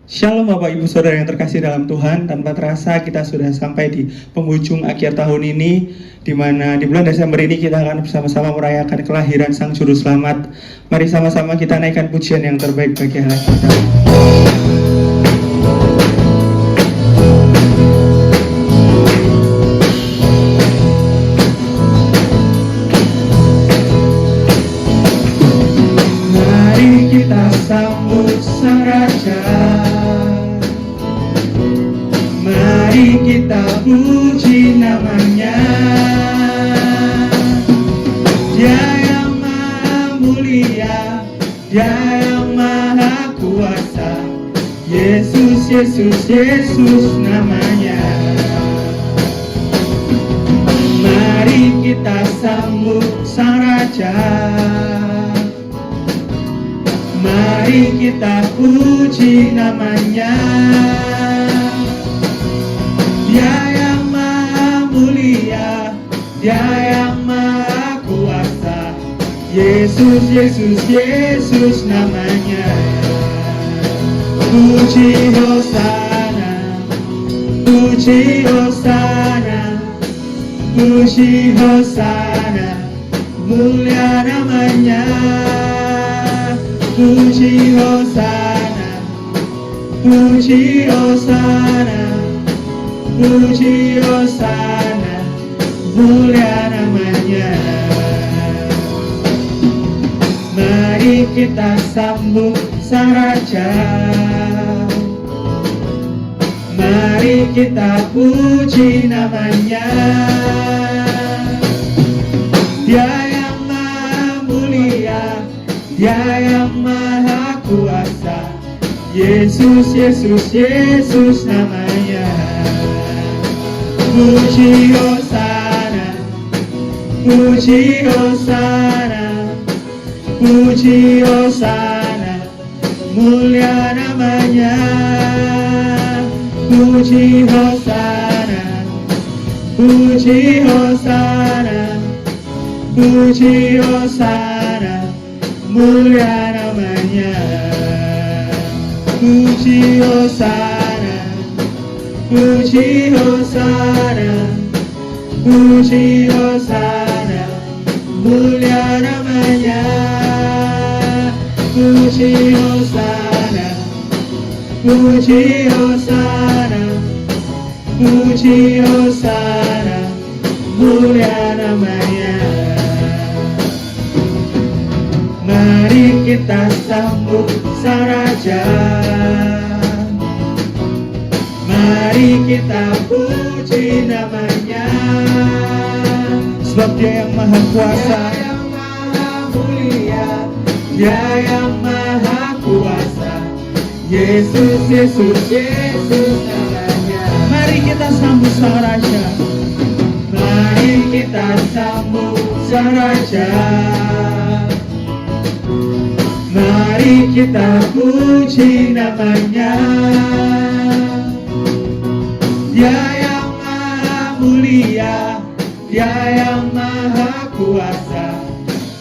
Shalom Bapak Ibu Saudara yang terkasih dalam Tuhan. Tanpa terasa kita sudah sampai di penghujung akhir tahun ini, di mana di bulan Desember ini kita akan bersama-sama merayakan kelahiran Sang Juru Selamat. Mari sama-sama kita naikkan pujian yang terbaik bagi Allah kita. Mari kita sambut Sang Raja. Mari kita puji namanya. Dia yang maha mulia, Dia yang maha kuasa. Yesus, Yesus, Yesus namanya. Mari kita sambut Sang Raja. Mari kita puji namanya. Dia yang maha mulia, Dia yang maha kuasa. Yesus, Yesus, Yesus namanya. Puji Hosana, puji Hosana, puji Hosana, mulia namanya. Puji Hosana, puji Hosana, puji Hosana, mulia namanya. Mari kita sambut Sang Raja. Mari kita puji namanya. Dia yang maha mulia, Dia yang maha kuasa. Yesus, Yesus, Yesus namanya. Puji Hosana, puji Hosana, puji Hosana, mulia namanya. Puji Hosana, puji Hosana, puji Hosana, mulia namanya. Puji Hosana, puji Hosana, puji Hosana, mulia namanya. Puji Hosana, puji Hosana, puji Hosana, mulia namanya. Mari kita sambut Sang Raja. Mari kita puji namanya. Sebab Dia yang maha kuasa, Dia yang maha mulia, Dia yang maha kuasa. Yesus, Yesus, Yesus namanya. Mari kita sambut Sang Raja. Mari kita sambut Sang Raja. Mari kita puji namanya. Dia yang maha mulia, Dia yang maha kuasa.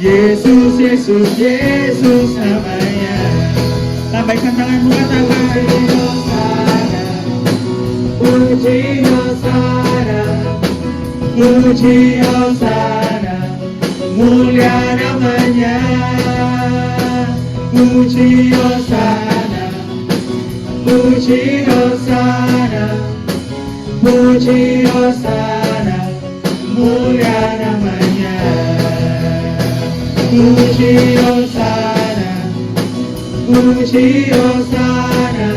Yesus, Yesus, Yesus namanya. Lambaikan tanganmu, katakan puji Hosana, puji Hosana, mulia namanya. Puji Hosana, puji Hosana, puji Hosana, mulia namanya. Puji Hosana, puji Hosana,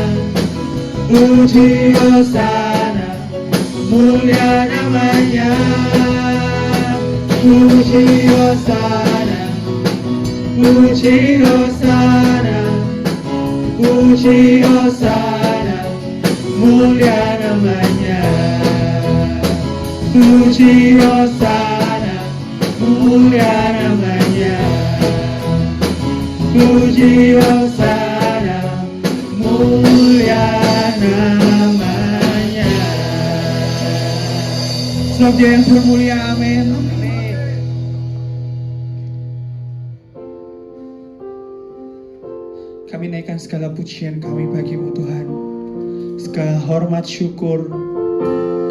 puji Hosana, mulia namanya. Puji Hosana, puji Hosana, puji Hosana, mulia namanya. Puji Hosana, mulia namanya. Puji Hosana, mulia namanya. Sebab Dia yang termulia, amin. Kami naikkan segala pujian kami bagi-Mu Tuhan. Segala hormat syukur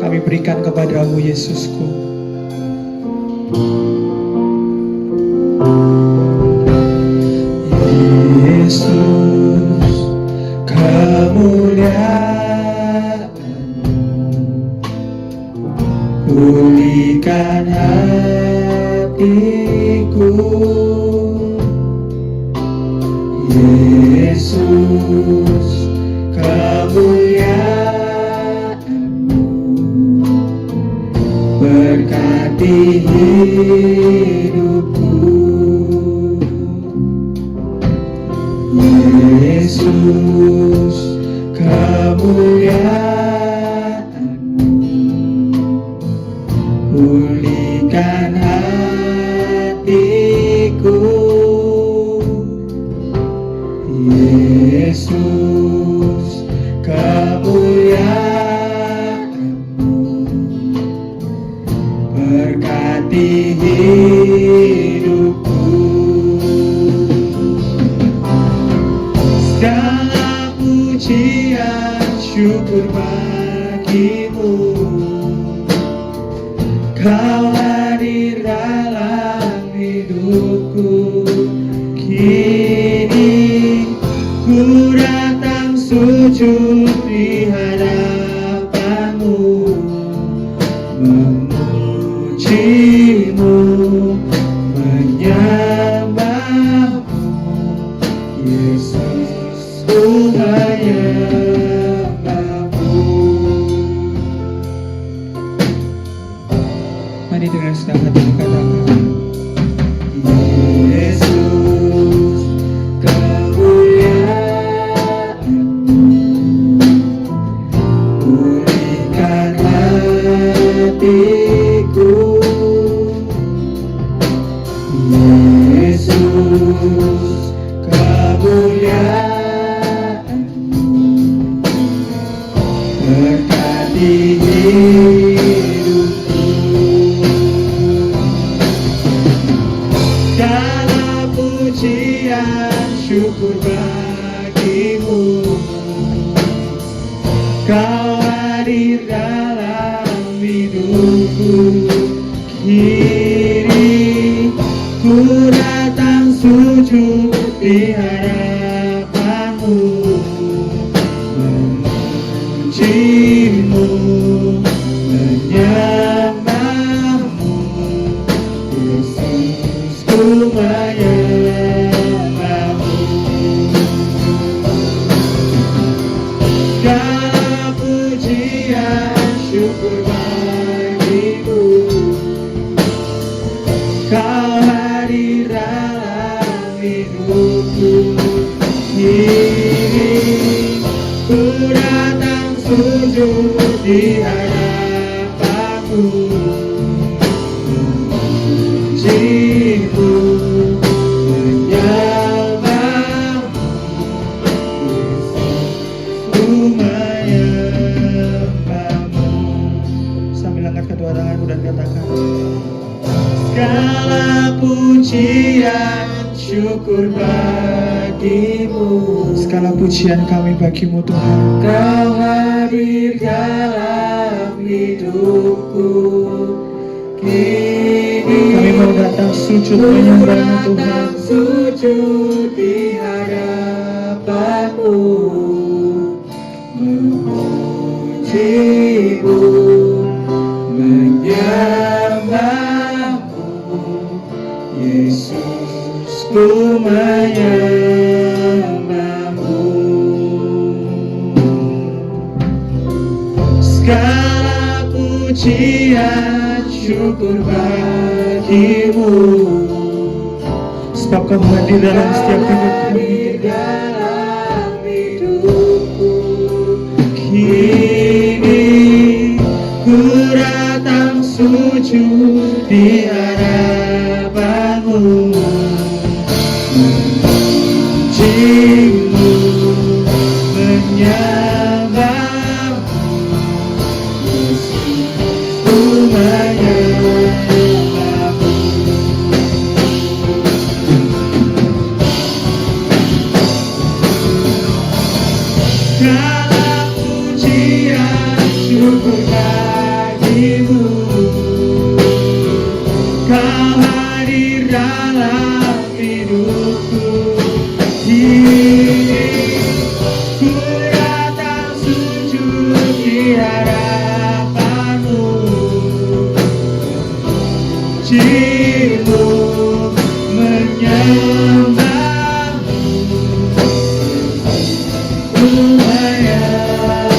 kami berikan kepada-Mu Yesusku. Yesus, kemuliaan-Mu pulihkan hatiku. Yesus, kemuliaan-Mu berkati hidupku. Yesus, kemuliaan-Mu pulihkan hatiku. Yesus, kemuliaan-Mu berkati hidupku. Segala pujian syukur bagi-Mu, Kau hadir dalam hidupku. Kini ku datang sujud di hadapan-Mu, memuji-Mu, menyembah-Mu. Yesus, ku menyembah-Mu. Mari dengan senang hati katakan, Yesus, kemuliaan-Mu pulihkan hatiku. Yesus, kemuliaan-Mu berkati hidupku. Segala pujian syukur bagi-Mu, Kau hadir dalam hidupku. Kini ku datang sujud di hadapan-Mu, memuji-Mu, menyembah-Mu. Yesus, ku menyembah-Mu. Segala pujian syukur bagi-Mu, Kau hadir dalam hidupku. Kini ku datang sujud di hadapan-Mu, memuji-Mu, menyembah-Mu. Ku menyembah-Mu. Sambil angkat kedua tanganmu dan katakan, segala pujian syukur bagi-Mu. Segala pujian kami bagi-Mu Tuhan. Kau hadir dalam hidupku. Kini kami mau datang sujud menyembah-Mu Tuhan. Sujud di hadapan-Mu, memuji-Mu, menyembah-Mu. Yesus, ku menyembah-Mu. Segala pujian syukur bagi-Mu, sebab Kau hadir dalam setiap hidup kami. Kini ku datang sujud di hadapan-Mu, memuji-Mu, menyembah-Mu. Yesus, ku menyembah-Mu. hadir dalam hidupku. Kini ku datang sujud di hadapanmu. Jiwaku menyembahmu, ku menyembahmu.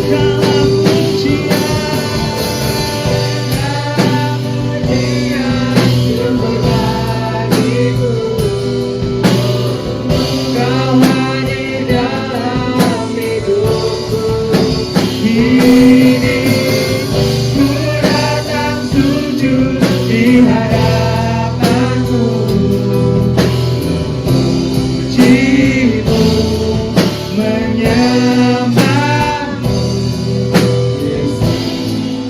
Dalam pujian, dalam pujian untuk bagiku. Kau hadir dalam hidupku. Kini ku datang sujud di hadapanmu. Jiwaku menyembahmu, Yesus,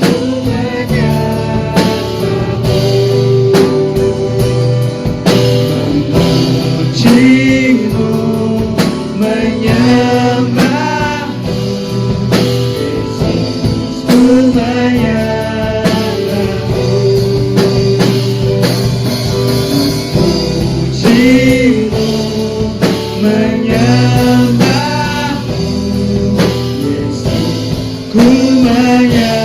ku menyembahmu. Memujimu, menyembahmu, Yesus, ku menyembahmu. Memujimu, menyembahmu, Yesus, ku menyembahmu.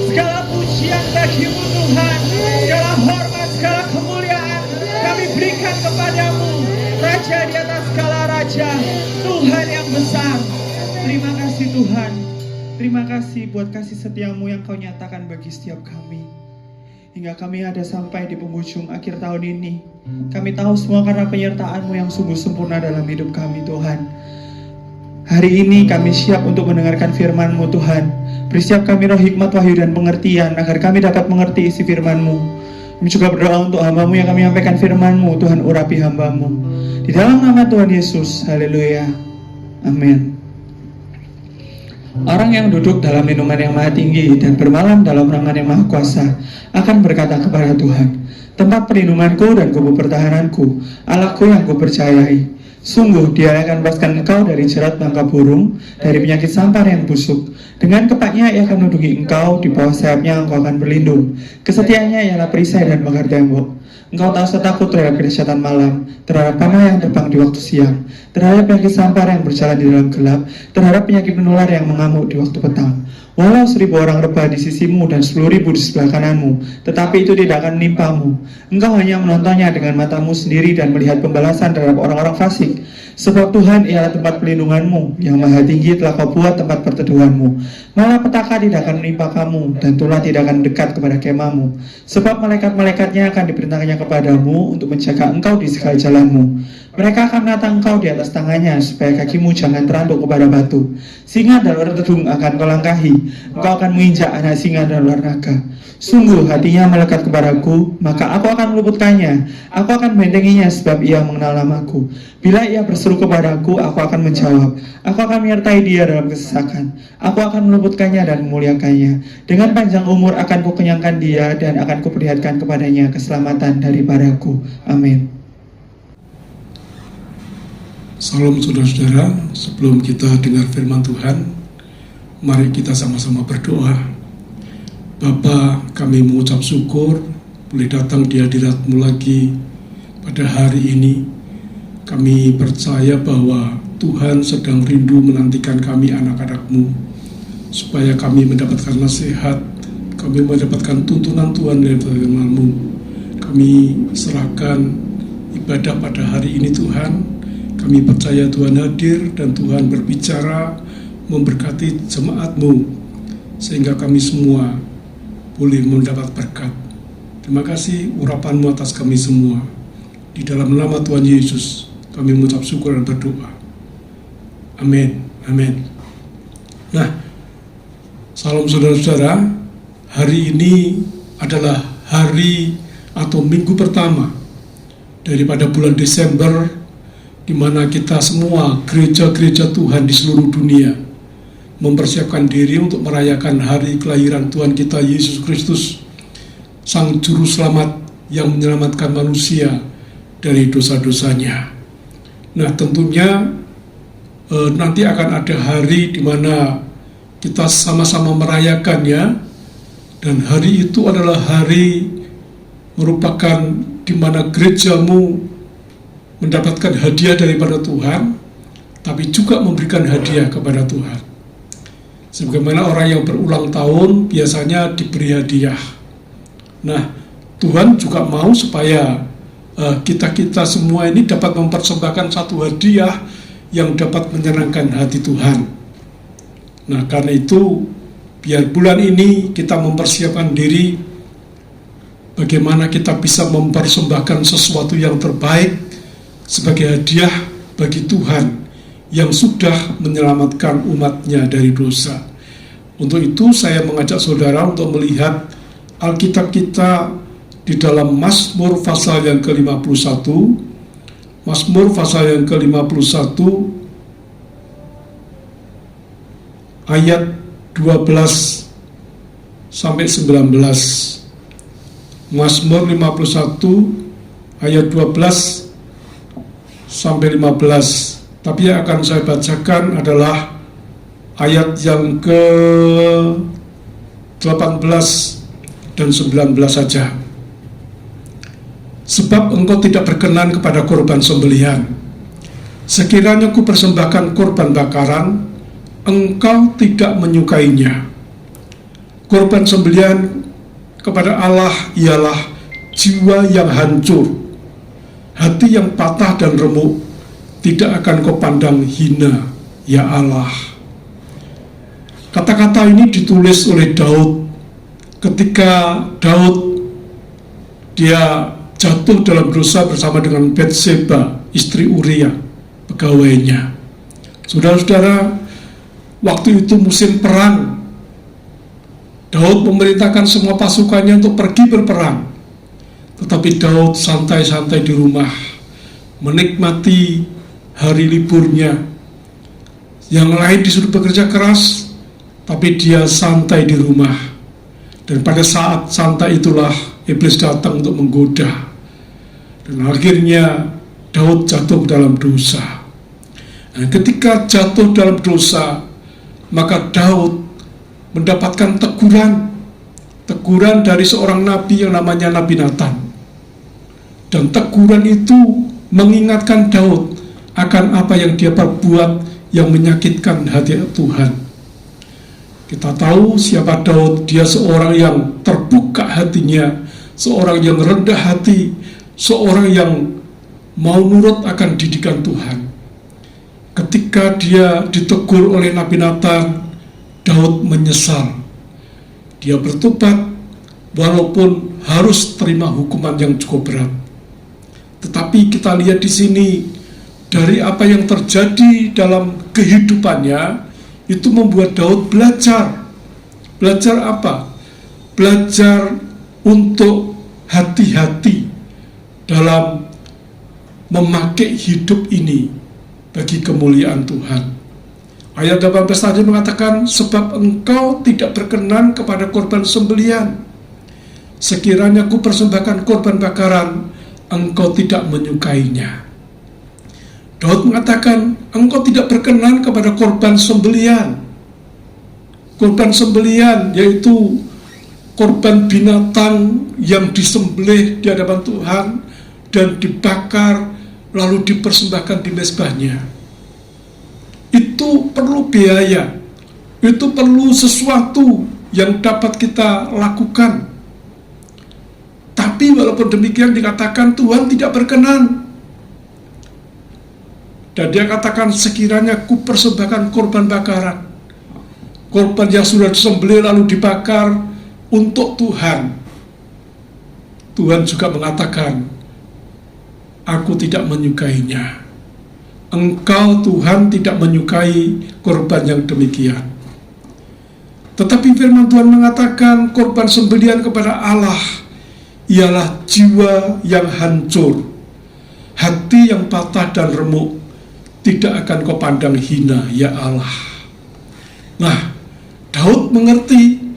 Segala pujian bagimu Tuhan, segala hormat, segala kemuliaan kami berikan kepadamu, Raja di atas segala raja, Tuhan yang besar. Terima kasih Tuhan. Terima kasih buat kasih setiamu yang kau nyatakan bagi setiap kami. Hingga kami ada sampai di penghujung akhir tahun ini. Kami tahu semua karena penyertaan-Mu yang sungguh sempurna dalam hidup kami Tuhan. Hari ini kami siap untuk mendengarkan firman-Mu Tuhan. Beri setiap kami roh hikmat, wahyu, dan pengertian agar kami dapat mengerti isi firman-Mu. Kami juga berdoa untuk hamba-Mu yang kami sampaikan firman-Mu. Tuhan urapi hamba-Mu. Di dalam nama Tuhan Yesus. Haleluya. Amin. Orang yang duduk dalam lindungan yang maha tinggi dan bermalam dalam naungan yang maha kuasa akan berkata kepada Tuhan, tempat perlindunganku dan kubu pertahananku, Allahku yang kupercayai. Sungguh Dia akan lepaskan engkau dari jerat tangkap burung, dari penyakit sampar yang busuk. Dengan kepaknya Ia akan menundungi engkau, di bawah sayapnya engkau akan berlindung. Kesetiaannya ialah perisai dan pagar tembok. Engkau tak usah takut terhadap kedahsyatan malam, terhadap panah yang terbang di waktu siang, terhadap penyakit sampar yang berjalan di dalam gelap, terhadap penyakit menular yang mengamuk di waktu petang. Walau 1.000 orang rebah di sisimu dan 10.000 di sebelah kananmu, tetapi itu tidak akan menimpamu. Engkau hanya menontonnya dengan matamu sendiri dan melihat pembalasan terhadap orang-orang fasik. Sebab Tuhan ialah tempat pelindunganmu, yang maha tinggi telah kau buat tempat perteduhanmu. Malapetaka tidak akan menimpa kamu, dan tulah tidak akan dekat kepada kemahmu. Sebab malaikat-malaikatnya akan diperintahkannya kepadamu untuk menjaga engkau di segala jalanmu. Mereka akan menatang engkau di atas tangannya, supaya kakimu jangan terantuk kepada batu. Singa dan ular tedung akan kau langkahi, engkau akan menginjak anak singa dan ular naga. Sungguh hatinya melekat kepadaku, maka aku akan meluputkannya. Aku akan membentenginya sebab ia mengenal namaku. Bila ia berseru kepadaku, aku akan menjawab. Aku akan menyertai dia dalam kesesakan. Aku akan meluputkannya dan memuliakannya. Dengan panjang umur akan kukenyangkan dia dan akan kuperlihatkan kepadanya keselamatan daripadaku. Amin. Salam saudara-saudara, sebelum kita dengar firman Tuhan, mari kita sama-sama berdoa. Bapa, kami mengucap syukur boleh datang di hadirat-Mu lagi pada hari ini. Kami percaya bahwa Tuhan sedang rindu menantikan kami anak-anak-Mu, supaya kami mendapatkan nasihat, kami mendapatkan tuntunan Tuhan dari firman-Mu. Kami serahkan ibadah pada hari ini Tuhan. Kami percaya Tuhan hadir dan Tuhan berbicara, memberkati jemaat-Mu, sehingga kami semua boleh mendapat berkat. Terima kasih urapan-Mu atas kami semua. Di dalam nama Tuhan Yesus, kami mengucap syukur dan berdoa. Amin. Amin. Nah, salam saudara-saudara, hari ini adalah hari atau minggu pertama daripada bulan Desember, di mana kita semua gereja-gereja Tuhan di seluruh dunia mempersiapkan diri untuk merayakan hari kelahiran Tuhan kita Yesus Kristus, Sang Juru Selamat yang menyelamatkan manusia dari dosa-dosanya. Nah, tentunya nanti akan ada hari di mana kita sama-sama merayakannya, dan hari itu adalah hari merupakan di mana gerejamu mendapatkan hadiah daripada Tuhan, tapi juga memberikan hadiah kepada Tuhan. Sebagaimana orang yang berulang tahun biasanya diberi hadiah. Nah, Tuhan juga mau supaya kita-kita semua ini dapat mempersembahkan satu hadiah yang dapat menyenangkan hati Tuhan. Nah, karena itu biar bulan ini kita mempersiapkan diri bagaimana kita bisa mempersembahkan sesuatu yang terbaik sebagai hadiah bagi Tuhan yang sudah menyelamatkan umatnya dari dosa. Untuk itu saya mengajak saudara untuk melihat Alkitab kita di dalam Mazmur pasal yang ke-51, Mazmur pasal yang ke-51 ayat 12 sampai 19. Mazmur 51 ayat 12 sampai 15. Tapi yang akan saya bacakan adalah ayat yang ke-18 dan 19 saja. Sebab engkau tidak berkenan kepada korban sembelihan. Sekiranya ku persembahkan korban bakaran, engkau tidak menyukainya. Korban sembelihan kepada Allah ialah jiwa yang hancur, hati yang patah dan remuk, tidak akan kau pandang hina, ya Allah. Kata-kata ini ditulis oleh Daud ketika Daud dia jatuh dalam dosa bersama dengan Batseba, istri Uria, pegawainya. Saudara-saudara, waktu itu musim perang. Daud memerintahkan semua pasukannya untuk pergi berperang. Tetapi Daud santai-santai di rumah, menikmati hari liburnya. Yang lain disuruh bekerja keras, tapi dia santai di rumah. Dan pada saat santai itulah iblis datang untuk menggoda. Dan akhirnya Daud jatuh dalam dosa. Dan ketika jatuh dalam dosa, maka Daud mendapatkan teguran dari seorang nabi yang namanya Nabi Nathan. Dan teguran itu mengingatkan Daud akan apa yang dia perbuat yang menyakitkan hati Tuhan. Kita tahu siapa Daud, dia seorang yang terbuka hatinya, seorang yang rendah hati, seorang yang mau nurut akan didikan Tuhan. Ketika dia ditegur oleh Nabi Nathan, Daud menyesal. Dia bertobat walaupun harus terima hukuman yang cukup berat. Tetapi kita lihat di sini dari apa yang terjadi dalam kehidupannya itu membuat Daud belajar. Belajar apa? Belajar untuk hati-hati dalam memakai hidup ini bagi kemuliaan Tuhan. Ayat 18 tadi mengatakan, sebab engkau tidak berkenan kepada korban sembelihan. Sekiranya ku persembahkan korban bakaran, engkau tidak menyukainya. Daud mengatakan, engkau tidak berkenan kepada korban sembelihan. Korban sembelihan yaitu korban binatang yang disembelih di hadapan Tuhan dan dibakar lalu dipersembahkan di mezbahnya. Itu perlu biaya, itu perlu sesuatu yang dapat kita lakukan. Tapi walaupun demikian dikatakan Tuhan tidak berkenan. Dan dia katakan, sekiranya ku persembahkan korban bakaran, korban yang sudah disembelih lalu dibakar untuk Tuhan. Tuhan juga mengatakan, aku tidak menyukainya. Engkau Tuhan tidak menyukai korban yang demikian. Tetapi firman Tuhan mengatakan korban sembelihan kepada Allah ialah jiwa yang hancur, hati yang patah dan remuk, tidak akan kau pandang hina, ya Allah. Nah, Daud mengerti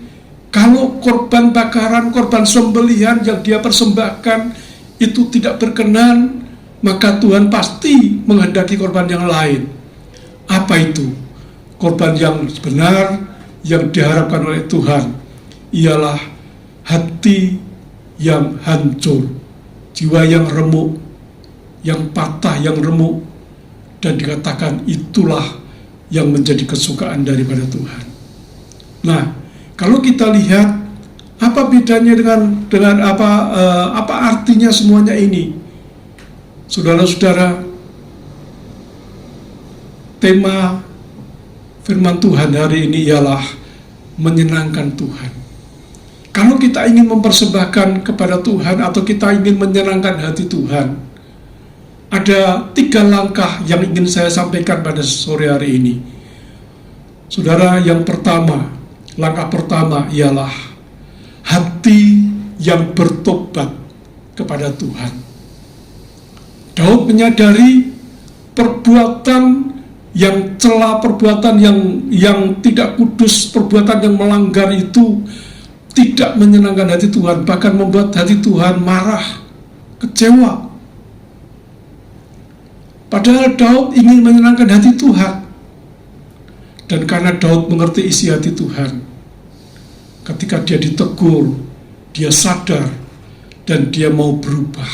kalau korban bakaran, korban sembelihan yang dia persembahkan itu tidak berkenan, maka Tuhan pasti menghendaki korban yang lain. Apa itu? Korban yang benar, yang diharapkan oleh Tuhan ialah hati yang hancur, jiwa yang remuk, yang patah, yang remuk, dan dikatakan itulah yang menjadi kesukaan daripada Tuhan. Nah, kalau kita lihat apa bedanya dengan apa artinya semuanya ini, saudara-saudara, tema firman Tuhan hari ini ialah menyenangkan Tuhan. Kalau kita ingin mempersembahkan kepada Tuhan atau kita ingin menyenangkan hati Tuhan, ada 3 langkah yang ingin saya sampaikan pada sore hari ini. Saudara, yang pertama, langkah pertama ialah hati yang bertobat kepada Tuhan. Daud menyadari perbuatan yang cela, perbuatan yang tidak kudus, perbuatan yang melanggar itu tidak menyenangkan hati Tuhan, bahkan membuat hati Tuhan marah, kecewa. Padahal Daud ingin menyenangkan hati Tuhan. Dan karena Daud mengerti isi hati Tuhan, ketika dia ditegur, dia sadar dan dia mau berubah,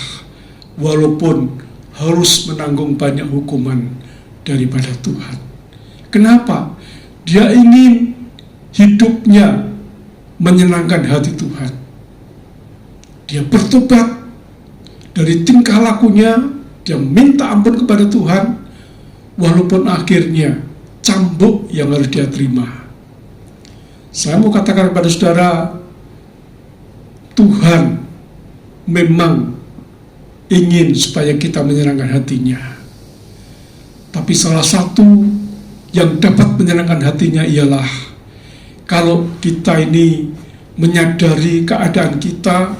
walaupun harus menanggung banyak hukuman daripada Tuhan. Kenapa? Dia ingin hidupnya menyenangkan hati Tuhan. Dia bertobat dari tingkah lakunya, dia minta ampun kepada Tuhan, walaupun akhirnya cambuk yang harus dia terima. Saya mau katakan kepada saudara, Tuhan memang ingin supaya kita menyenangkan hatinya. Tapi salah satu yang dapat menyenangkan hatinya ialah kalau kita ini menyadari keadaan kita,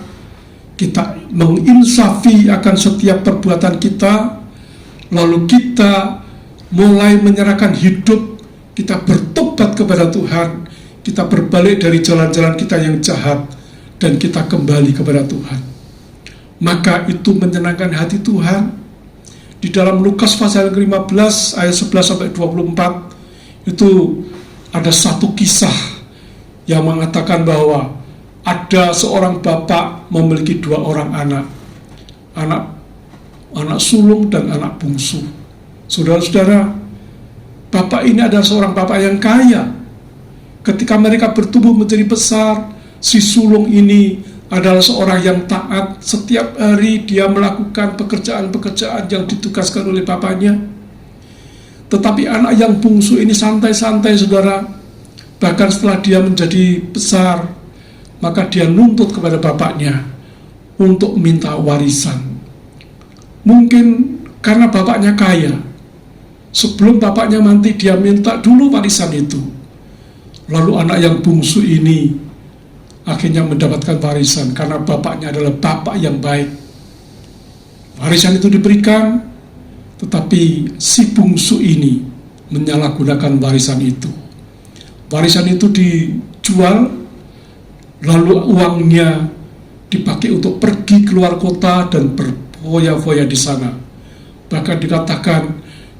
kita menginsafi akan setiap perbuatan kita, lalu kita mulai menyerahkan hidup, kita bertobat kepada Tuhan, kita berbalik dari jalan-jalan kita yang jahat, dan kita kembali kepada Tuhan. Maka itu menyenangkan hati Tuhan. Di dalam Lukas pasal 15 ayat 11-24 itu ada satu kisah yang mengatakan bahwa ada seorang bapak memiliki 2 orang anak sulung dan anak bungsu. Saudara-saudara, bapak ini adalah seorang bapak yang kaya. Ketika mereka bertumbuh menjadi besar, si sulung ini adalah seorang yang taat. Setiap hari dia melakukan pekerjaan-pekerjaan yang ditugaskan oleh bapaknya. Tetapi anak yang bungsu ini santai-santai, saudara. Bahkan setelah dia menjadi besar, maka dia nuntut kepada bapaknya untuk minta warisan. Mungkin karena bapaknya kaya, sebelum bapaknya mati dia minta dulu warisan itu. Lalu anak yang bungsu ini akhirnya mendapatkan warisan karena bapaknya adalah bapak yang baik. Warisan itu diberikan, tetapi si bungsu ini menyalahgunakan warisan itu. Warisan itu dijual, lalu uangnya dipakai untuk pergi keluar kota dan berfoya-foya di sana. Bahkan dikatakan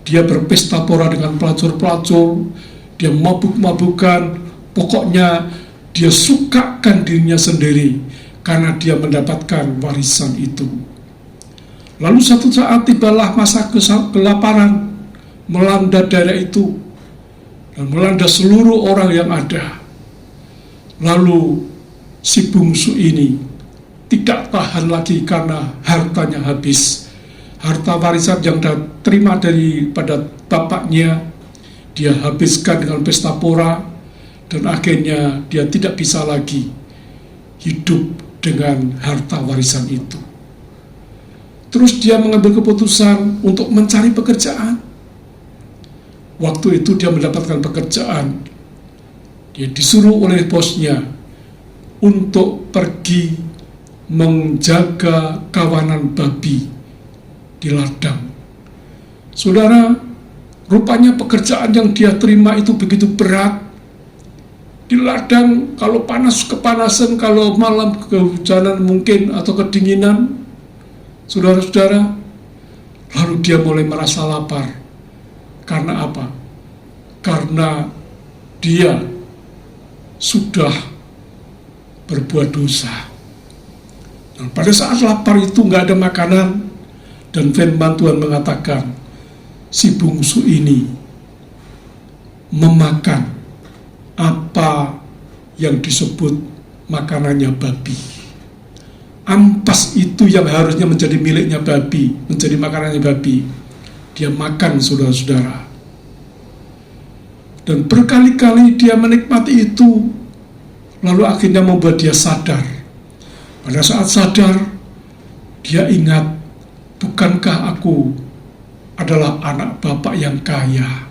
dia berpesta pora dengan pelacur-pelacur, dia mabuk-mabukan, pokoknya dia sukakan dirinya sendiri karena dia mendapatkan warisan itu. Lalu satu saat tibalah masa kelaparan melanda daerah itu dan melanda seluruh orang yang ada. Lalu si bungsu ini tidak tahan lagi karena hartanya habis. Harta warisan yang dia terima daripada bapaknya dia habiskan dengan pesta pora, dan akhirnya dia tidak bisa lagi hidup dengan harta warisan itu. Terus dia mengambil keputusan untuk mencari pekerjaan. Waktu itu dia mendapatkan pekerjaan. Dia disuruh oleh bosnya untuk pergi menjaga kawanan babi di ladang. Saudara, rupanya pekerjaan yang dia terima itu begitu berat. Di ladang, kalau panas kepanasan, kalau malam kehujanan mungkin atau kedinginan, saudara-saudara, lalu dia mulai merasa lapar. Karena apa? Karena dia sudah berbuat dosa. Nah, pada saat lapar itu nggak ada makanan, dan firman Tuhan mengatakan si bungsu ini memakan apa yang disebut makanannya babi. Ampas itu yang harusnya menjadi miliknya babi, menjadi makanannya babi, dia makan, saudara-saudara. Dan berkali-kali dia menikmati itu, lalu akhirnya membuat dia sadar. Pada saat sadar, dia ingat, bukankah aku adalah anak bapak yang kaya?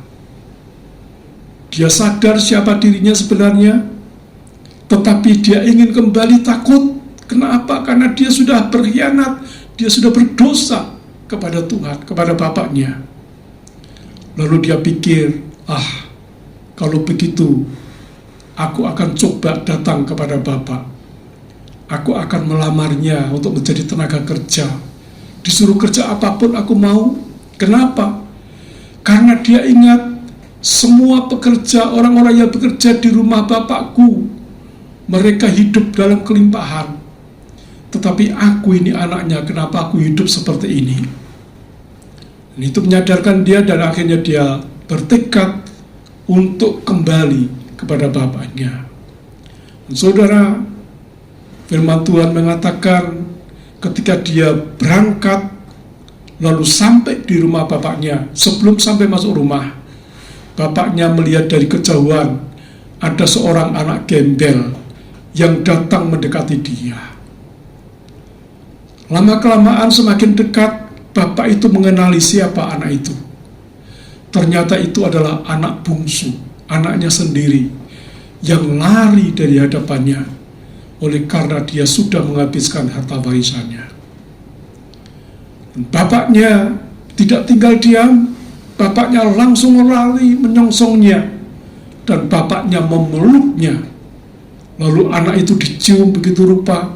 Dia sadar siapa dirinya sebenarnya, tetapi dia ingin kembali takut. Kenapa? Karena dia sudah berkhianat, dia sudah berdosa kepada Tuhan, kepada bapaknya. Lalu dia pikir, kalau begitu, aku akan coba datang kepada bapak. Aku akan melamarnya untuk menjadi tenaga kerja. Disuruh kerja apapun aku mau. Kenapa? Karena dia ingat semua pekerja, orang-orang yang bekerja di rumah bapakku, mereka hidup dalam kelimpahan. Tetapi aku ini anaknya, kenapa aku hidup seperti ini? Dan itu menyadarkan dia, dan akhirnya dia bertekad untuk kembali kepada bapaknya. Dan saudara, firman Tuhan mengatakan ketika dia berangkat lalu sampai di rumah bapaknya, sebelum sampai masuk rumah, bapaknya melihat dari kejauhan ada seorang anak gembel yang datang mendekati dia. Lama-kelamaan semakin dekat, bapak itu mengenali siapa anak itu. Ternyata itu adalah anak bungsu, anaknya sendiri, yang lari dari hadapannya oleh karena dia sudah menghabiskan harta warisannya. Bapaknya tidak tinggal diam, bapaknya langsung lari menyongsongnya, dan bapaknya memeluknya. Lalu anak itu dicium begitu rupa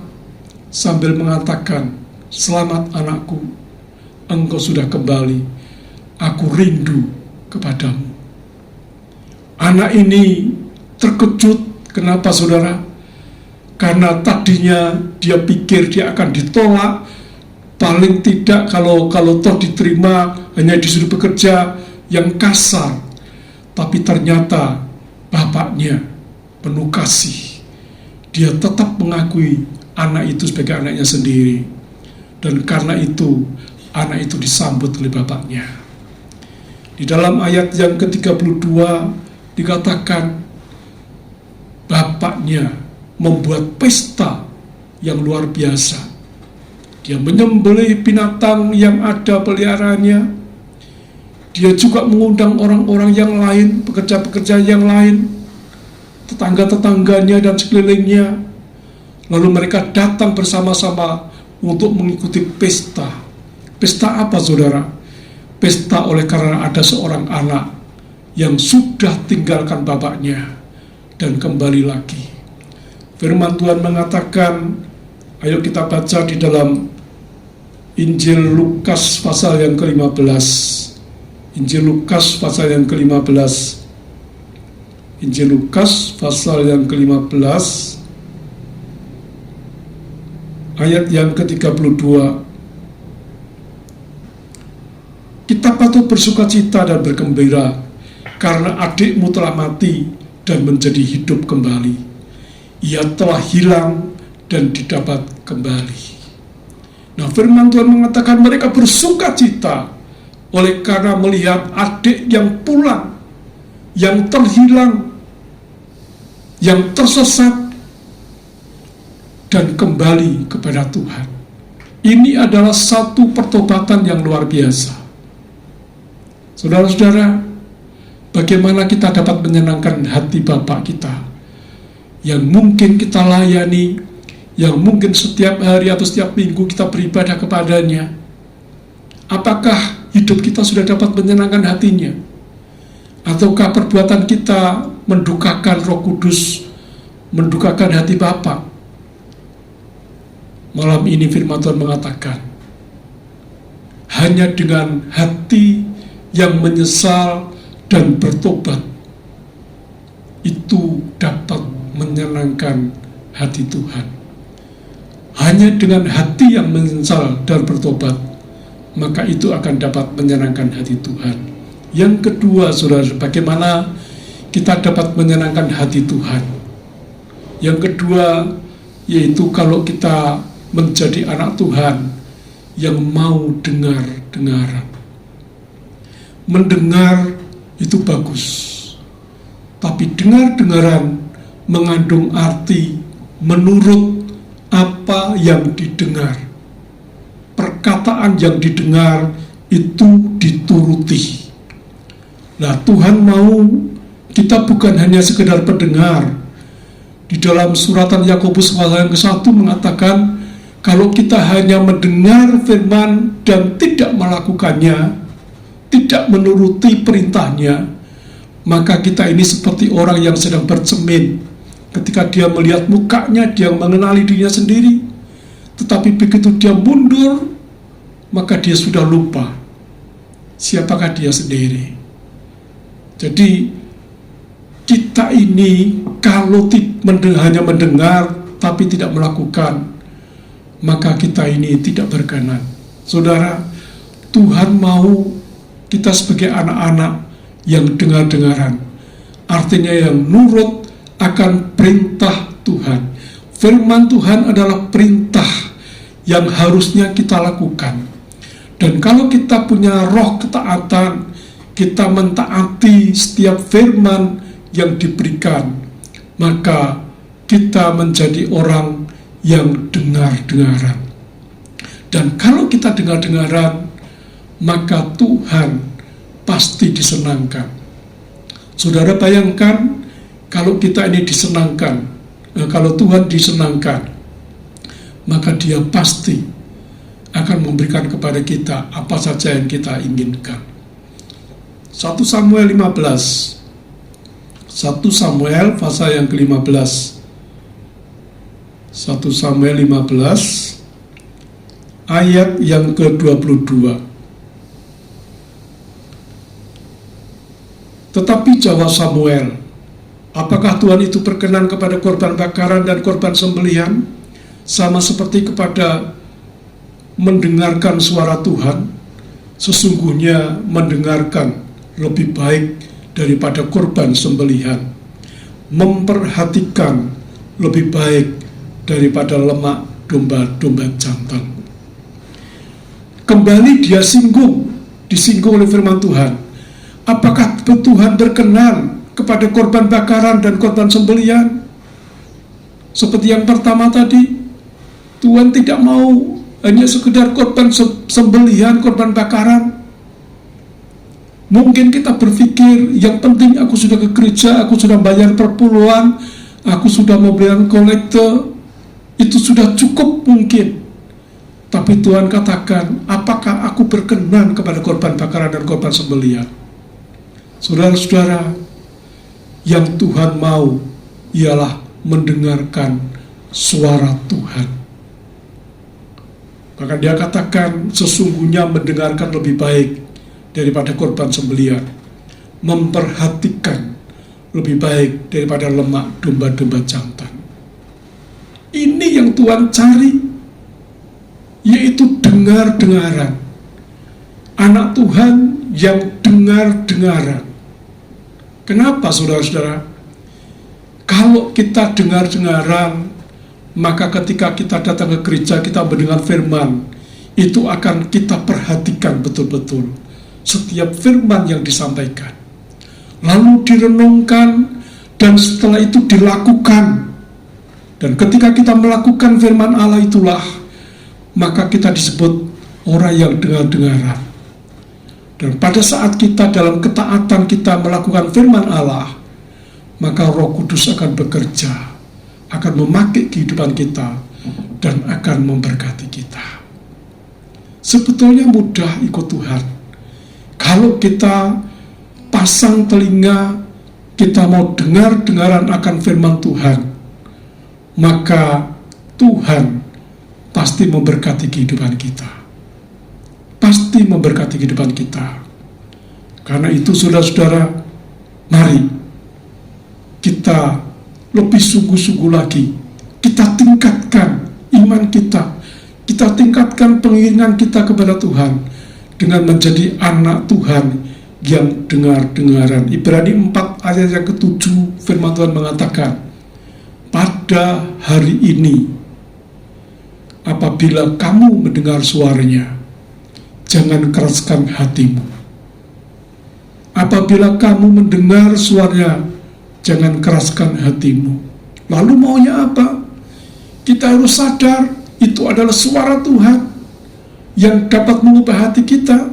sambil mengatakan, "Selamat anakku, engkau sudah kembali, aku rindu kepadamu." Anak ini terkejut. Kenapa, saudara? Karena tadinya dia pikir dia akan ditolak, paling tidak kalau toh diterima hanya disuruh bekerja yang kasar. Tapi ternyata bapaknya penuh kasih. Dia tetap mengakui anak itu sebagai anaknya sendiri. Dan karena itu, anak itu disambut oleh bapaknya. Di dalam ayat yang ke-32 dikatakan, bapaknya membuat pesta yang luar biasa. Dia menyembelih binatang yang ada peliharaannya. Dia juga mengundang orang-orang yang lain, pekerja-pekerja yang lain, tetangga-tetangganya dan sekelilingnya. Lalu mereka datang bersama-sama untuk mengikuti pesta. Pesta apa, saudara? Pesta oleh karena ada seorang anak yang sudah tinggalkan bapaknya dan kembali lagi. Firman Tuhan mengatakan, ayo kita baca di dalam Injil Lukas pasal yang ke-15. Injil Lukas pasal yang ke-15. Injil Lukas pasal yang ke-15 ayat yang ke-32. Kita patut bersukacita dan bergembira karena adikmu telah mati dan menjadi hidup kembali. Ia telah hilang dan didapat kembali. Nah, firman Tuhan mengatakan mereka bersukacita oleh karena melihat adik yang pulang, yang terhilang, yang tersesat, dan kembali kepada Tuhan. Ini adalah satu pertobatan yang luar biasa. Saudara-saudara, bagaimana kita dapat menyenangkan hati Bapa kita yang mungkin kita layani, yang mungkin setiap hari atau setiap minggu kita beribadah kepadanya? Apakah hidup kita sudah dapat menyenangkan hatinya? Ataukah perbuatan kita mendukakan Roh Kudus, mendukakan hati Bapa? Malam ini firman Tuhan mengatakan, hanya dengan hati yang menyesal dan bertobat, itu dapat menyenangkan hati Tuhan. Hanya dengan hati yang menyesal dan bertobat, maka itu akan dapat menyenangkan hati Tuhan. Yang kedua, saudara, bagaimana kita dapat menyenangkan hati Tuhan? Yang kedua, yaitu kalau kita menjadi anak Tuhan yang mau dengar-dengaran. Mendengar itu bagus, tapi dengar-dengaran mengandung arti menurut apa yang didengar. Perkataan yang didengar itu dituruti. Nah, Tuhan mau kita bukan hanya sekedar pendengar. Di dalam suratan Yakobus pasal yang ke-1 mengatakan, kalau kita hanya mendengar firman dan tidak melakukannya, tidak menuruti perintahnya, maka kita ini seperti orang yang sedang bercermin. Ketika dia melihat mukanya, dia mengenali dirinya sendiri. Tetapi begitu dia mundur, maka dia sudah lupa siapakah dia sendiri. Jadi kita ini kalau hanya mendengar tapi tidak melakukan, maka kita ini tidak berkenan. Saudara, Tuhan mau kita sebagai anak-anak yang dengar-dengaran, artinya yang nurut akan perintah Tuhan. Firman Tuhan adalah perintah yang harusnya kita lakukan. Dan kalau kita punya roh ketaatan, kita mentaati setiap firman yang diberikan, maka kita menjadi orang yang dengar-dengaran. Dan kalau kita dengar-dengaran, maka Tuhan pasti disenangkan. Saudara bayangkan, kalau kita ini disenangkan, kalau Tuhan disenangkan, maka Dia pasti akan memberikan kepada kita apa saja yang kita inginkan. 1 Samuel 15, 1 Samuel pasal yang ke-15, 1 Samuel 15 ayat yang ke-22. Tetapi jawab Samuel, apakah Tuhan itu berkenan kepada korban bakaran dan korban sembelihan, sama seperti kepada mendengarkan suara Tuhan? Sesungguhnya mendengarkan lebih baik daripada korban sembelihan, memperhatikan lebih baik daripada lemak domba-domba jantan. Kembali dia disinggung oleh firman Tuhan. Apakah Tuhan berkenan kepada korban bakaran dan korban sembelihan? Seperti yang pertama tadi, Tuhan tidak mau hanya sekedar korban sembelihan, korban bakaran. Mungkin kita berpikir yang penting aku sudah ke gereja, aku sudah bayar perpuluhan, aku sudah memberikan kolekte, itu sudah cukup mungkin. Tapi Tuhan katakan, apakah aku berkenan kepada korban bakaran dan korban sembelihan? Saudara-saudara, yang Tuhan mau ialah mendengarkan suara Tuhan. Bahkan dia katakan, sesungguhnya mendengarkan lebih baik daripada korban sembelihan, memperhatikan lebih baik daripada lemak domba-domba jantan. Ini yang Tuhan cari, yaitu dengar-dengaran. Anak Tuhan yang dengar-dengaran. Kenapa, saudara-saudara? Kalau kita dengar-dengaran, maka ketika kita datang ke gereja, kita mendengar firman, itu akan kita perhatikan betul-betul setiap firman yang disampaikan, lalu direnungkan, dan setelah itu dilakukan. Dan ketika kita melakukan firman Allah itulah, maka kita disebut orang yang dengar-dengaran. Dan pada saat kita dalam ketaatan kita melakukan firman Allah, maka Roh Kudus akan bekerja, akan memakai kehidupan kita, dan akan memberkati kita. Sebetulnya mudah ikut Tuhan. Kalau kita pasang telinga, kita mau dengar-dengaran akan firman Tuhan, maka Tuhan pasti memberkati kehidupan kita. Pasti memberkati kehidupan kita. Karena itu, saudara-saudara, mari kita lebih sungguh-sungguh lagi. Kita tingkatkan iman kita, kita tingkatkan pengiringan kita kepada Tuhan dengan menjadi anak Tuhan yang dengar-dengaran. Ibrani 4 ayat yang ke-7 firman Tuhan mengatakan, pada hari ini apabila kamu mendengar suaranya, jangan keraskan hatimu. Apabila kamu mendengar suaranya, jangan keraskan hatimu. Lalu maunya apa? Kita harus sadar itu adalah suara Tuhan yang dapat mengubah hati kita.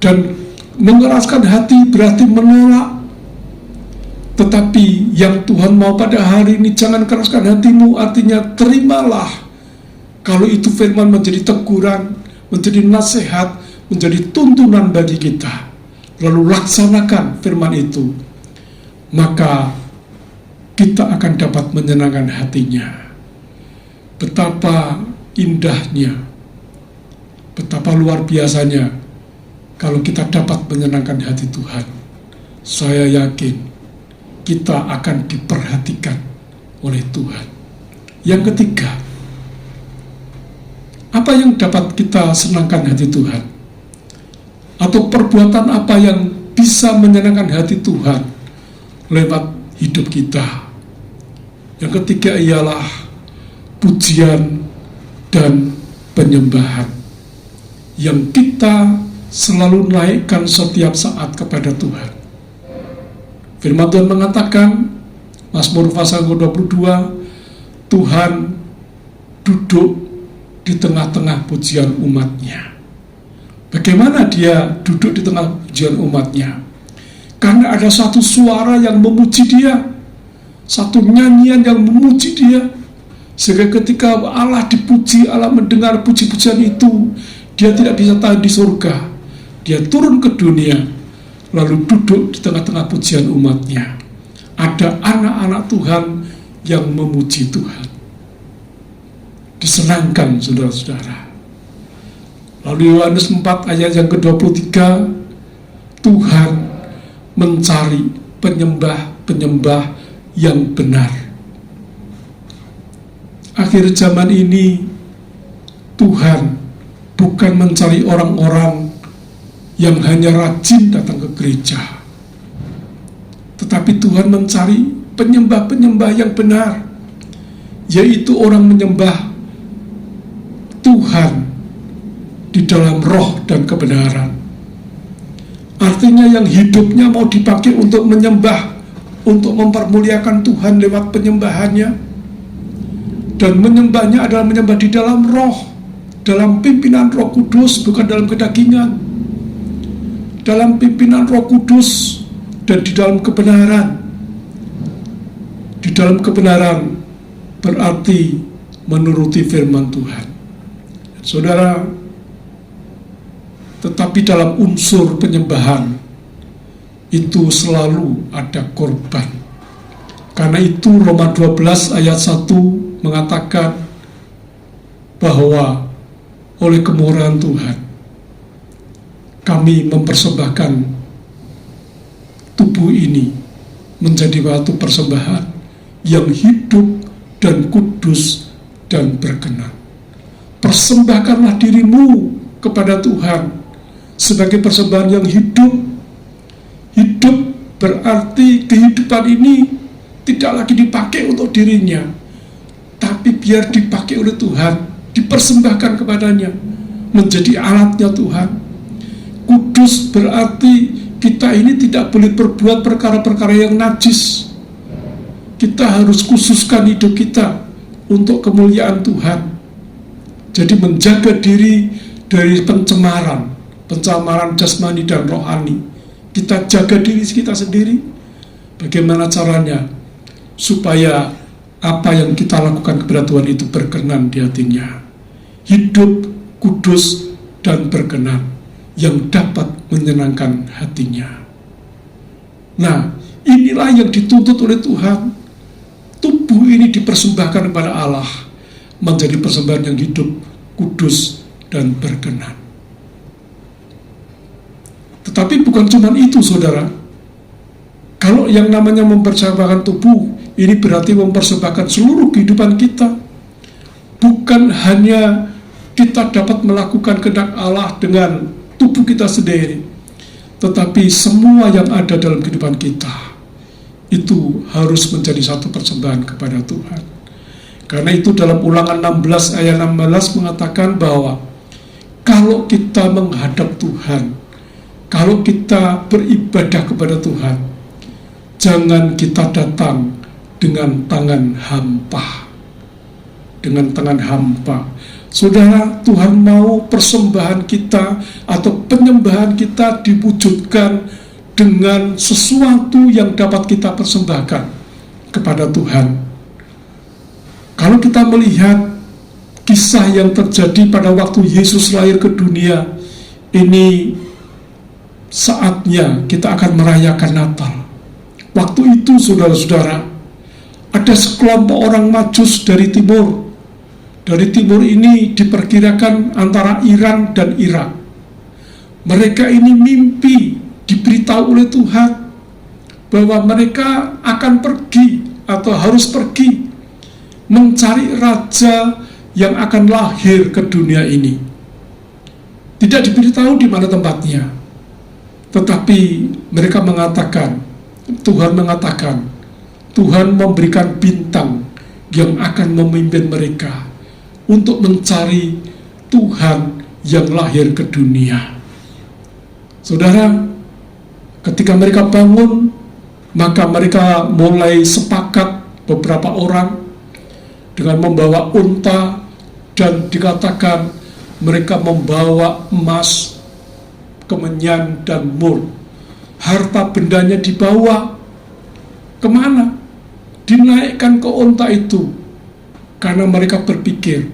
Dan mengeraskan hati berarti menolak. Tetapi yang Tuhan mau pada hari ini, jangan keraskan hatimu, artinya terimalah. Kalau itu firman menjadi teguran, menjadi nasihat, menjadi tuntunan bagi kita, lalu laksanakan firman itu, maka kita akan dapat menyenangkan hatinya. Betapa indahnya, betapa luar biasanya kalau kita dapat menyenangkan hati Tuhan. Saya yakin kita akan diperhatikan oleh Tuhan. Yang ketiga, apa yang dapat kita senangkan hati Tuhan? Atau perbuatan apa yang bisa menyenangkan hati Tuhan lewat hidup kita? Yang ketiga ialah pujian dan penyembahan yang kita selalu naikkan setiap saat kepada Tuhan. Firman Tuhan mengatakan, Mazmur pasal 22, Tuhan duduk di tengah-tengah pujian umatnya. Bagaimana dia duduk di tengah pujian umatnya? Karena ada satu suara yang memuji dia, satu nyanyian yang memuji dia, sehingga ketika Allah dipuji, Allah mendengar puji-pujian itu, dia tidak bisa tahan di surga. Dia turun ke dunia, lalu duduk di tengah-tengah pujian umatnya. Ada anak-anak Tuhan yang memuji Tuhan. Disenangkan saudara-saudara. Lalu Yohanes 4 ayat yang ke-23, Tuhan mencari penyembah-penyembah yang benar. Akhir zaman ini Tuhan bukan mencari orang-orang yang hanya rajin datang ke gereja, tetapi Tuhan mencari penyembah-penyembah yang benar, yaitu orang menyembah Tuhan di dalam roh dan kebenaran. Artinya yang hidupnya mau dipakai untuk menyembah, untuk mempermuliakan Tuhan lewat penyembahannya. Dan menyembahnya adalah menyembah di dalam roh, dalam pimpinan Roh Kudus, bukan dalam kedagingan. Dalam pimpinan Roh Kudus dan di dalam kebenaran. Di dalam kebenaran berarti menuruti firman Tuhan. Saudara, tetapi dalam unsur penyembahan itu selalu ada korban. Karena itu Roma 12 ayat 1 mengatakan bahwa oleh kemurahan Tuhan kami mempersembahkan tubuh ini menjadi batu persembahan yang hidup dan kudus dan berkenan. Persembahkanlah dirimu kepada Tuhan sebagai persembahan yang hidup. Hidup berarti kehidupan ini tidak lagi dipakai untuk dirinya, tapi biar dipakai oleh Tuhan, dipersembahkan kepadanya, menjadi alatnya Tuhan. Kudus berarti kita ini tidak boleh berbuat perkara-perkara yang najis. Kita harus khususkan hidup kita untuk kemuliaan Tuhan. Jadi menjaga diri dari pencemaran jasmani dan rohani. Kita jaga diri kita sendiri. Bagaimana caranya? Supaya apa yang kita lakukan kepada Tuhan itu berkenan di hatinya. Hidup kudus dan berkenan yang dapat menyenangkan hatinya. Nah, inilah yang dituntut oleh Tuhan. Tubuh ini dipersembahkan kepada Allah menjadi persembahan yang hidup, kudus, dan berkenan. Tetapi bukan cuma itu, saudara. Kalau yang namanya mempersembahkan tubuh Ini berarti mempersembahkan seluruh kehidupan kita. Bukan hanya kita dapat melakukan kehendak Allah dengan tubuh kita sendiri, tetapi semua yang ada dalam kehidupan kita itu harus menjadi satu persembahan kepada Tuhan. Karena itu dalam Ulangan 16 ayat 16 mengatakan bahwa kalau kita menghadap Tuhan, kalau kita beribadah kepada Tuhan, jangan kita datang dengan tangan hampa. Dengan tangan hampa. Saudara, Tuhan mau persembahan kita atau penyembahan kita diwujudkan dengan sesuatu yang dapat kita persembahkan kepada Tuhan. Kalau kita melihat kisah yang terjadi pada waktu Yesus lahir ke dunia, ini saatnya kita akan merayakan Natal. Waktu itu, saudara-saudara, ada sekelompok orang Majus dari timur. Dari timur ini diperkirakan antara Iran dan Irak. Mereka ini mimpi, diberitahu oleh Tuhan bahwa mereka akan pergi atau harus pergi mencari raja yang akan lahir ke dunia ini. Tidak diberitahu di mana tempatnya, tetapi mereka mengatakan, Tuhan mengatakan, Tuhan memberikan bintang yang akan memimpin mereka untuk mencari Tuhan yang lahir ke dunia. Saudara, ketika mereka bangun, maka mereka mulai sepakat beberapa orang dengan membawa unta, dan dikatakan mereka membawa emas, kemenyan, dan mur. Harta bendanya dibawa kemana? Dinaikkan ke unta itu, karena mereka berpikir,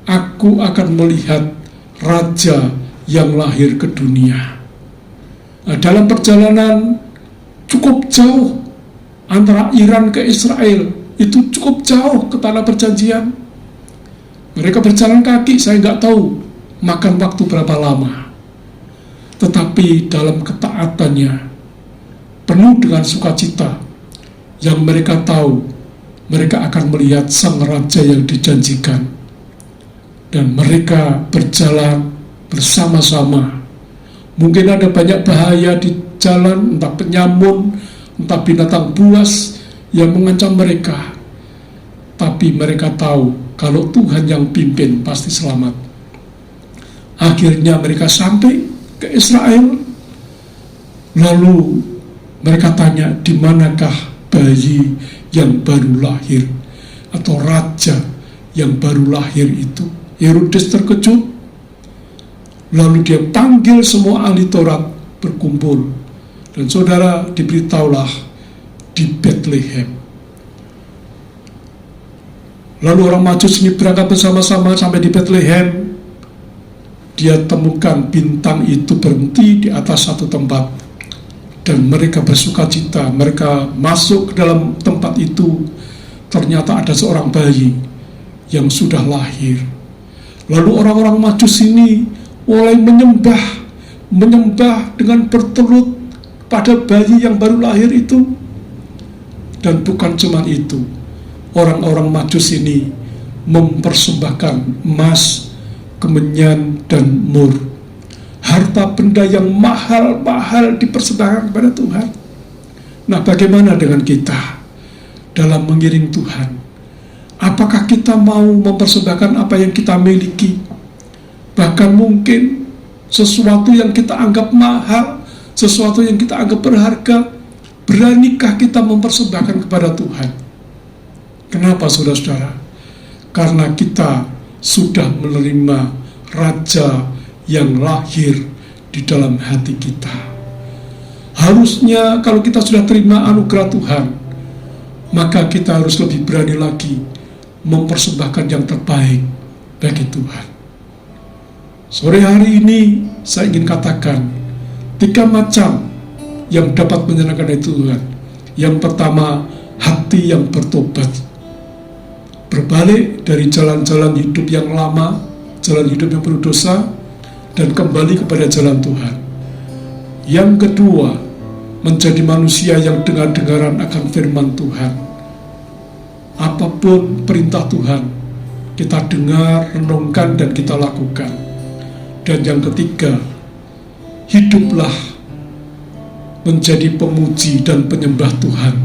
aku akan melihat raja yang lahir ke dunia. Nah, dalam perjalanan cukup jauh antara Iran ke Israel, itu cukup jauh ke tanah perjanjian. Mereka berjalan kaki, saya nggak tahu makan waktu berapa lama. Tetapi dalam ketaatannya, penuh dengan sukacita, yang mereka tahu, mereka akan melihat sang raja yang dijanjikan. Dan mereka berjalan bersama-sama. Mungkin ada banyak bahaya di jalan, entah penyamun, entah binatang buas yang mengancam mereka. Tapi mereka tahu kalau Tuhan yang pimpin pasti selamat. Akhirnya mereka sampai ke Israel. Lalu mereka tanya, di manakah bayi yang baru lahir atau raja yang baru lahir itu? Herodes terkejut, lalu dia panggil semua ahli Taurat berkumpul, dan saudara, diberitahulah di Bethlehem. Lalu orang Majus ini berangkat bersama-sama sampai di Bethlehem. Dia temukan bintang itu berhenti di atas satu tempat, dan mereka bersukacita. Mereka masuk ke dalam tempat itu, ternyata ada seorang bayi yang sudah lahir. Lalu orang-orang Majus ini mulai menyembah dengan bertelut pada bayi yang baru lahir itu. Dan bukan cuma itu, orang-orang Majus ini mempersembahkan emas, kemenyan, dan mur. Harta benda yang mahal-mahal dipersembahkan kepada Tuhan. Nah, bagaimana dengan kita dalam mengiring Tuhan? Apakah kita mau mempersembahkan apa yang kita miliki? Bahkan mungkin sesuatu yang kita anggap mahal, sesuatu yang kita anggap berharga, beranikah kita mempersembahkan kepada Tuhan? Kenapa, saudara-saudara? Karena kita sudah menerima raja yang lahir di dalam hati kita. Harusnya kalau kita sudah terima anugerah Tuhan, maka kita harus lebih berani lagi mempersembahkan yang terbaik bagi Tuhan. Sore hari ini saya ingin katakan 3 macam yang dapat menyenangkan Tuhan. Yang pertama, hati yang bertobat, berbalik dari jalan-jalan hidup yang lama, jalan hidup yang penuh dosa, dan kembali kepada jalan Tuhan. Yang kedua, menjadi manusia yang dengar-dengaran akan firman Tuhan. apapun perintah Tuhan, kita dengar, renungkan, dan kita lakukan. Dan yang ketiga, hiduplah menjadi pemuji dan penyembah Tuhan,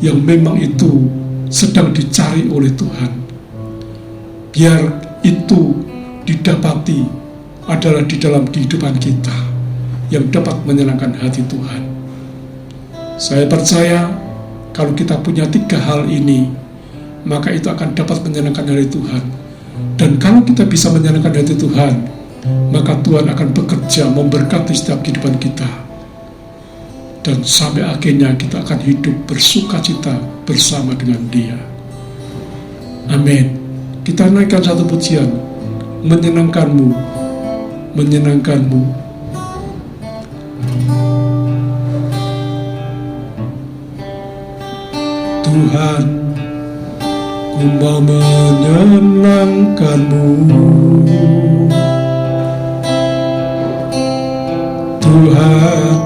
yang memang itu sedang dicari oleh Tuhan. Biar itu didapati adalah di dalam kehidupan kita, yang dapat menyenangkan hati Tuhan. Saya percaya kalau kita punya 3 hal ini, maka itu akan dapat menyenangkan hati Tuhan. Dan kalau kita bisa menyenangkan hati Tuhan, maka Tuhan akan bekerja memberkati setiap kehidupan kita. Dan sampai akhirnya kita akan hidup bersuka cita bersama dengan Dia. Amin. Kita naikkan satu pujian, menyenangkanmu, menyenangkanmu. Tuhan, ku mau menyenangkanmu. Tuhan,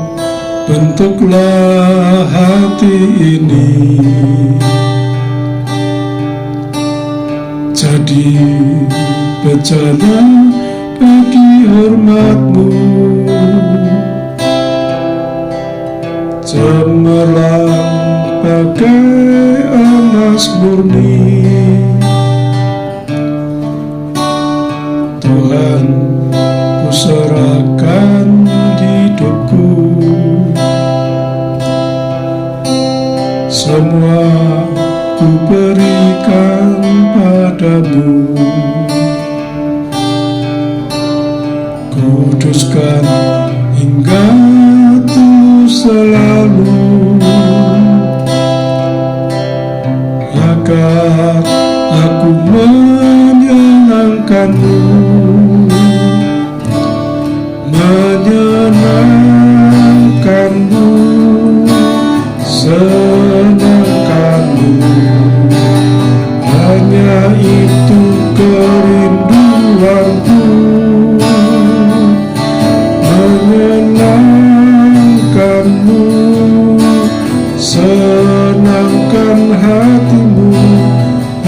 bentuklah hati ini jadi bejana bagi hormat-Mu, cemerlang bagai emas murni. Tuhan, ku serahkan hidupku, semua ku berikan padamu. Kuduskan hingga terus selalu, agar aku menyenangkanmu, menyenangkanmu, senangkanmu. Hanya itu kerinduanku, menyenangkanmu, senangkan hatimu.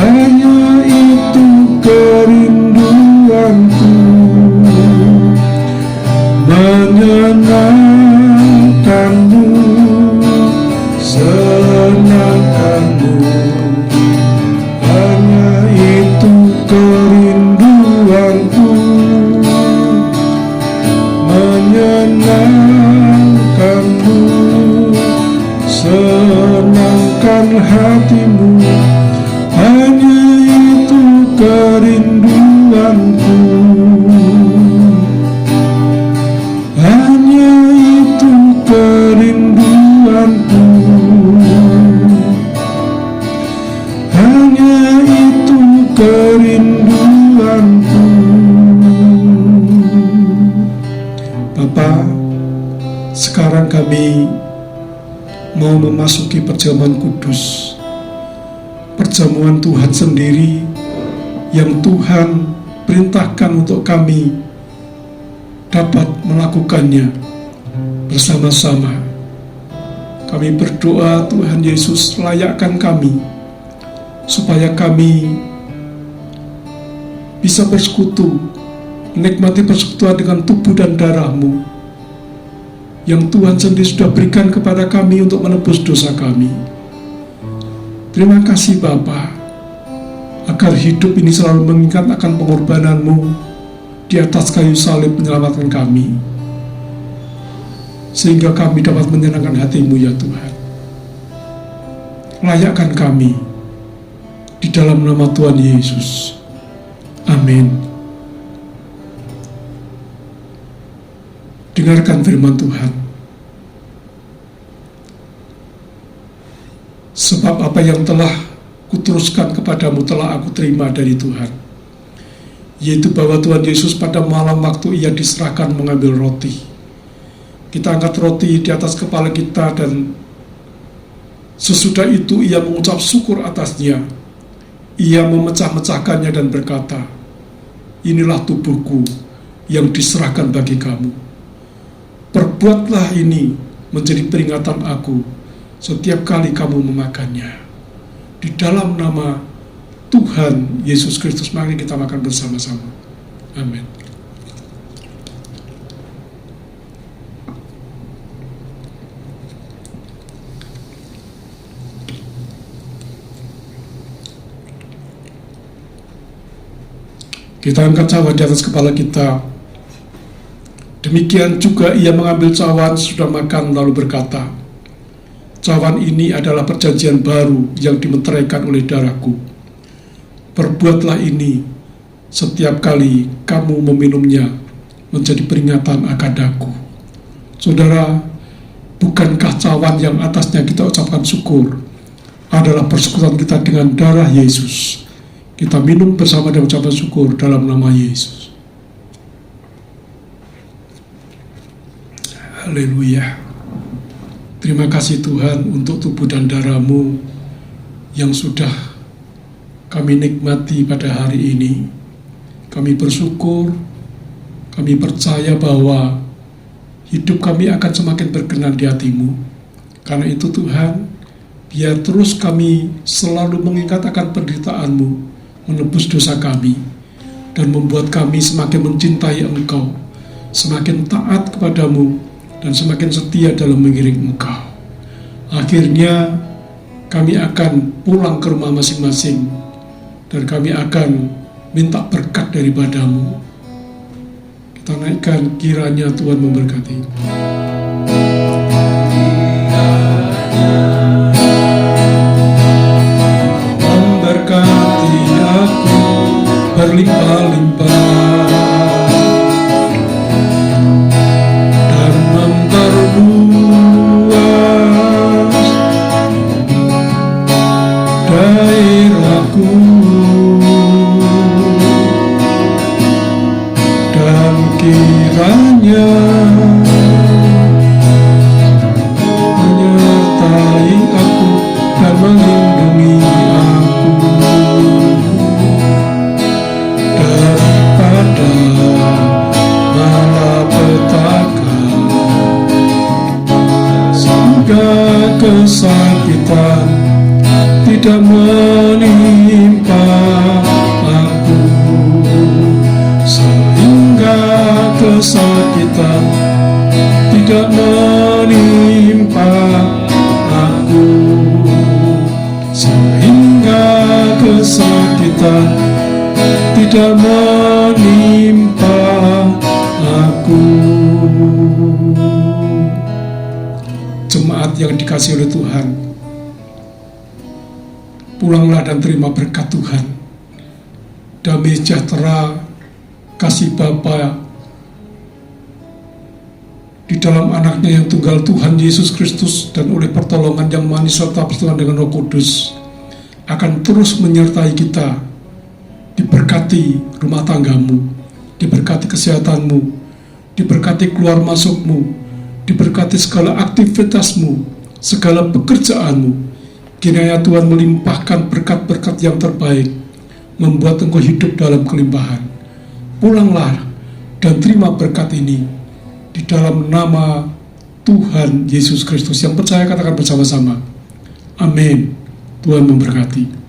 Hanya itu kerinduanku, menyenangkanmu, senangkanmu. Hanya itu kerinduanku, menyenangkanmu, senangkan hatimu. Hanya itu kerinduanku, hanya itu kerinduanku, hanya itu kerinduanku. Bapa, sekarang kami mau memasuki perjamuan kudus, perjamuan Tuhan sendiri yang Tuhan perintahkan untuk kami dapat melakukannya bersama-sama. Kami berdoa, Tuhan Yesus, layakkan kami supaya kami bisa bersekutu, menikmati persekutuan dengan tubuh dan darah-Mu yang Tuhan sendiri sudah berikan kepada kami untuk menebus dosa kami. Terima kasih Bapa, agar hidup ini selalu mengingat akan pengorbanan-Mu di atas kayu salib menyelamatkan kami, sehingga kami dapat menyenangkan hati-Mu ya Tuhan. Layakkan kami di dalam nama Tuhan Yesus. Amin. Dengarkan firman Tuhan. Sebab apa yang telah kuteruskan kepadamu telah aku terima dari Tuhan, yaitu bahwa Tuhan Yesus pada malam waktu Ia diserahkan mengambil roti. Kita angkat roti di atas kepala kita, dan sesudah itu Ia mengucap syukur atasnya. Ia memecah-mecahkannya dan berkata, inilah tubuhku yang diserahkan bagi kamu. Perbuatlah ini menjadi peringatan aku setiap kali kamu memakannya. Di dalam nama Tuhan Yesus Kristus, mari kita makan bersama-sama. Amin. Kita angkat cawan di atas kepala kita. Demikian juga ia mengambil cawan sesudah makan lalu berkata, cawan ini adalah perjanjian baru yang dimeteraikan oleh darahku. Perbuatlah ini setiap kali kamu meminumnya menjadi peringatan akan aku. Saudara, bukankah cawan yang atasnya kita ucapkan syukur adalah persekutuan kita dengan darah Yesus? Kita minum bersama dan ucapan syukur dalam nama Yesus. Haleluya. Terima kasih Tuhan untuk tubuh dan darah-Mu yang sudah kami nikmati pada hari ini. Kami bersyukur, kami percaya bahwa hidup kami akan semakin berkenan di hati-Mu. Karena itu Tuhan, biar terus kami selalu mengingat akan penderitaan-Mu, menebus dosa kami, dan membuat kami semakin mencintai Engkau, semakin taat kepadamu, dan semakin setia dalam mengiring Engkau. Akhirnya kami akan pulang ke rumah masing-masing, dan kami akan minta berkat daripadamu. Kita naikkan, kiranya Tuhan memberkati. Memberkati aku berlimpah-limpah dan memperluas daerahku, dan kiranya menyertai aku dan melindungi aku daripada malapetaka, sehingga kesakitan tidak menimpa aku, sehingga kesakitan tidak menimpa aku, sehingga kesakitan tidak menimpa aku. Jemaat yang dikasihi oleh Tuhan, pulanglah dan terima berkat Tuhan. Damai sejahtera kasih Bapa di dalam anaknya yang tunggal Tuhan Yesus Kristus, dan oleh pertolongan yang manis serta persekutuan dengan Roh Kudus akan terus menyertai kita. Diberkati rumah tanggamu, diberkati kesehatanmu, diberkati keluar masukmu, diberkati segala aktivitasmu, segala pekerjaanmu. Kiranya Tuhan melimpahkan berkat-berkat yang terbaik, membuat engkau hidup dalam kelimpahan. Pulanglah dan terima berkat ini di dalam nama Tuhan Yesus Kristus. Yang percaya katakan bersama-sama, amin. Tuhan memberkati.